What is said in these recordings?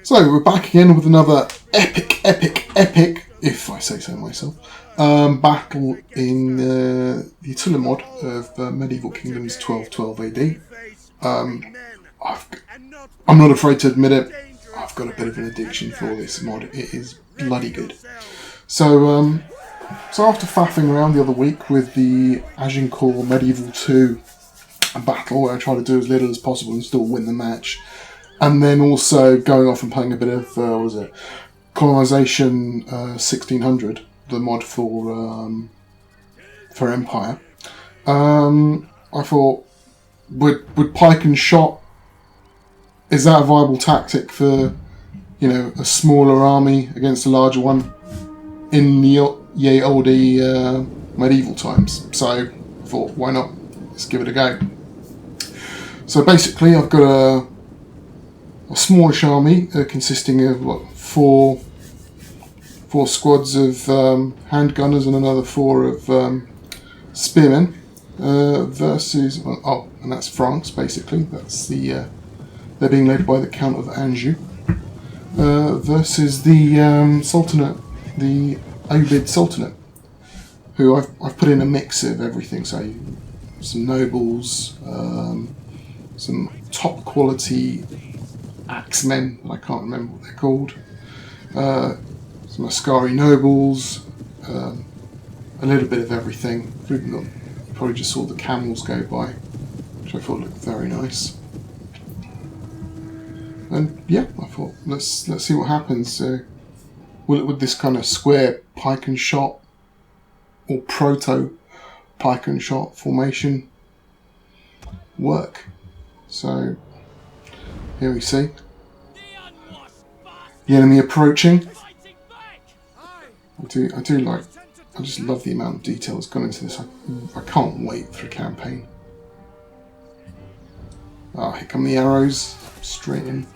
So we're back again with another epic, if I say so myself, battle in the Attila mod of Medieval Kingdoms 1212 AD. I'm not afraid to admit it, I've got a bit of an addiction for this mod. It is bloody good. So after faffing around the other week with the Agincourt Medieval 2 battle, where I try to do as little as possible and still win the match, and then also going off and playing a bit of, Colonisation 1600, the mod for Empire, I thought, would Pike and Shot, is that a viable tactic for, a smaller army against a larger one in the ye olde medieval times? So I thought, why not? Let's give it a go. So basically, I've got a smallish army consisting of four squads of handgunners and another four of spearmen versus and that's France basically. That's the they're being led by the Count of Anjou versus the Sultanate, the Ayyubid Sultanate, who I've put in a mix of everything. So some nobles, some top quality axemen, I can't remember what they're called, some Ascari nobles, a little bit of everything. You probably just saw the camels go by, which I thought looked very nice. And yeah, I thought let's see what happens. Would this kind of square Pike and Shot or Proto Pike and Shot formation work? So here we see the enemy approaching. I just love the amount of detail that's gone into this. I can't wait for a campaign. Here come the arrows, straight in.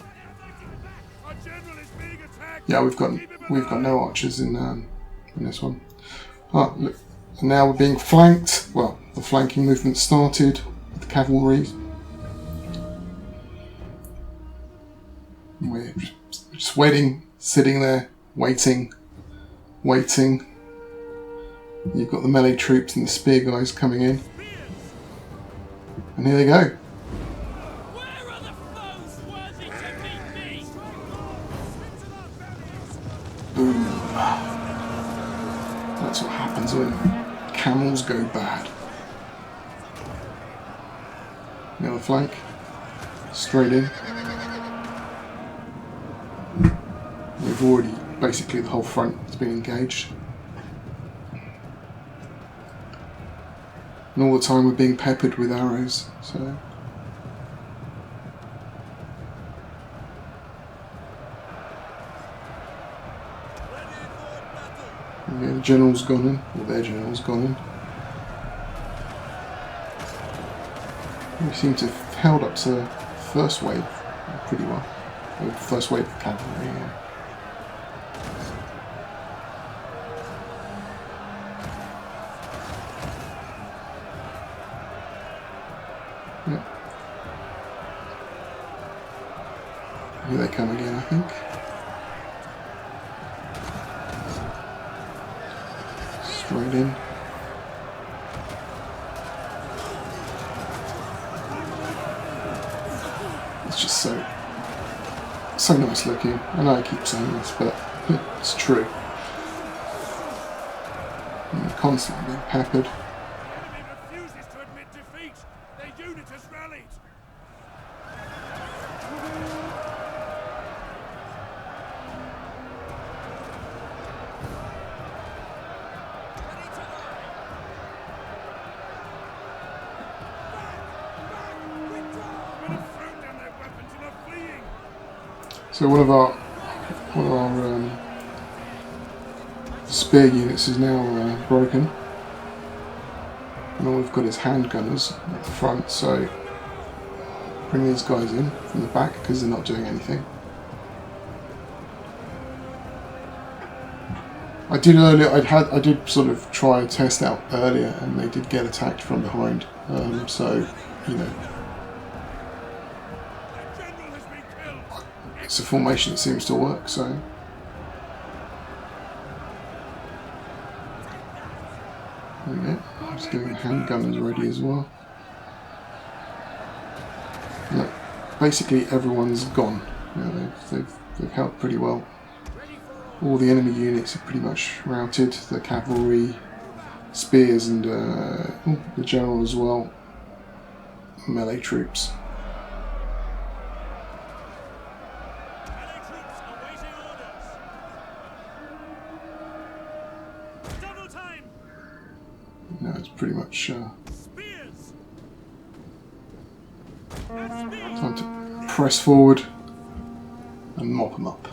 Yeah, we've got no archers in this one. Look, and now we're being flanked. Well, the flanking movement started with the cavalry. We're just waiting, sitting there, waiting. You've got the melee troops and the spear guys coming in. And here they go. Where are the foes worthy to meet me? Boom. That's what happens when camels go bad. The other flank. Straight in. We've already, basically the whole front has been engaged. And all the time we're being peppered with arrows, so... Yeah, the general's gone in, or their general's gone in. We seem to have held up to the first wave pretty well. The first wave of cavalry, yeah. Yep. Here they come again, I think. Straight in. It's just so nice looking. I know I keep saying this, but it's true. And they're constantly being peppered. So one of our spear units is now broken, and all we've got is handgunners at the front. So bring these guys in from the back because they're not doing anything. I did sort of try a test out earlier, and they did get attacked from behind. So you know. it's a formation that seems to work, so... There we go. Just getting handgunners ready as well. Look, basically everyone's gone. You know, they've held pretty well. All the enemy units are pretty much routed. The cavalry, spears, and the general as well. Melee troops. Melee troops awaiting orders. Double time. No, it's pretty much Spears. And spears. time to press forward and mop them up.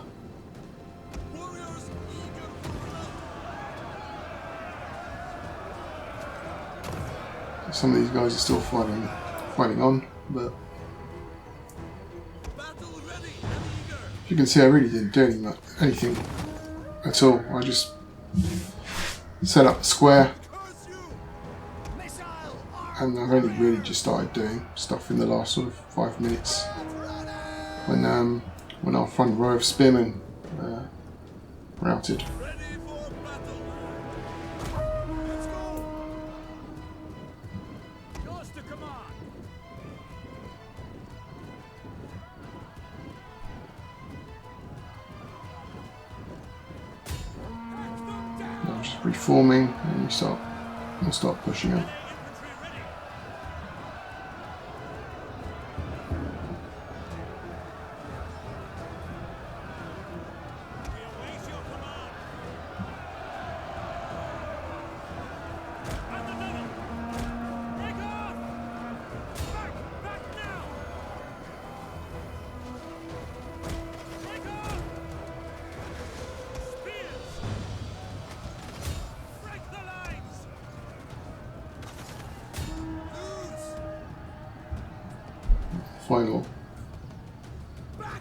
Warriors eager for blood. Some of these guys are still fighting on, but Battle ready and eager. you can see I really didn't do anything at all. I just set up the square, Curse you. Missile and I've only really just started doing stuff in the last sort of 5 minutes when our front row of spearmen routed. ready for battle. Let's go. Yours to command. I'm just reforming, and we'll start pushing up. Infantry ready. We await your command. And another. Break on. Back now. Break on. Spears. Break the lines. Lose.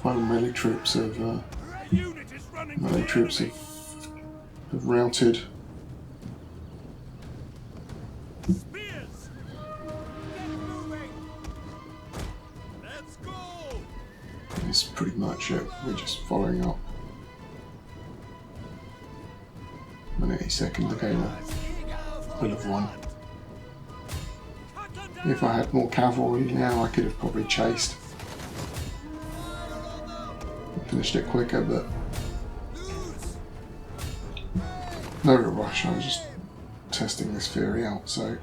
Final melee troops have Unit is running for the enemy. routed. Spears. Get moving. Let's go. It's pretty much it. We're just following up. And any second the game will have won. Cut them down. If I had more cavalry now, I could have probably chased. Finished it quicker, but Lose. no real rush. I was just testing this theory out, so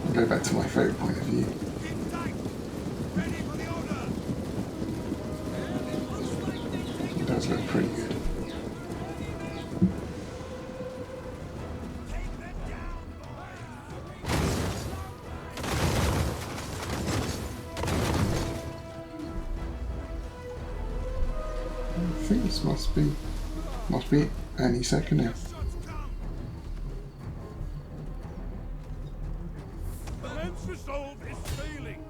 I'll go back to my favourite point of view. Keep tight. Ready for the order. It does look pretty good. Take them down, boys. I think this must be any second now. Shots come. The lens resolve is failing.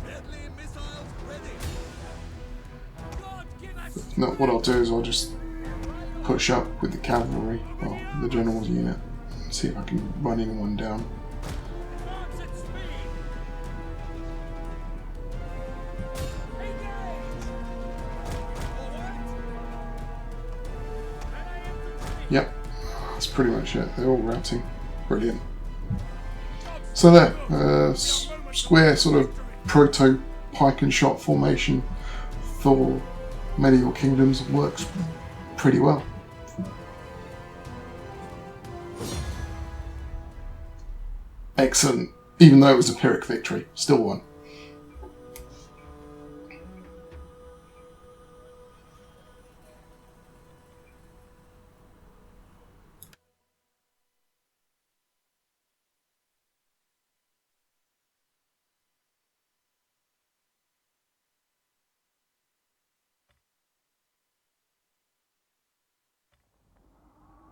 Deadly missiles ready. God give us. No, what I'll do is I'll just push up with the cavalry, well, the general's unit, and see if I can run anyone down. Advance at speed. Engage. Forward. Yep, that's pretty much it. They're all routing. Brilliant. So there, square sort of proto pike and shot formation for medieval kingdoms works pretty well. Excellent. Even though it was a Pyrrhic victory, still won.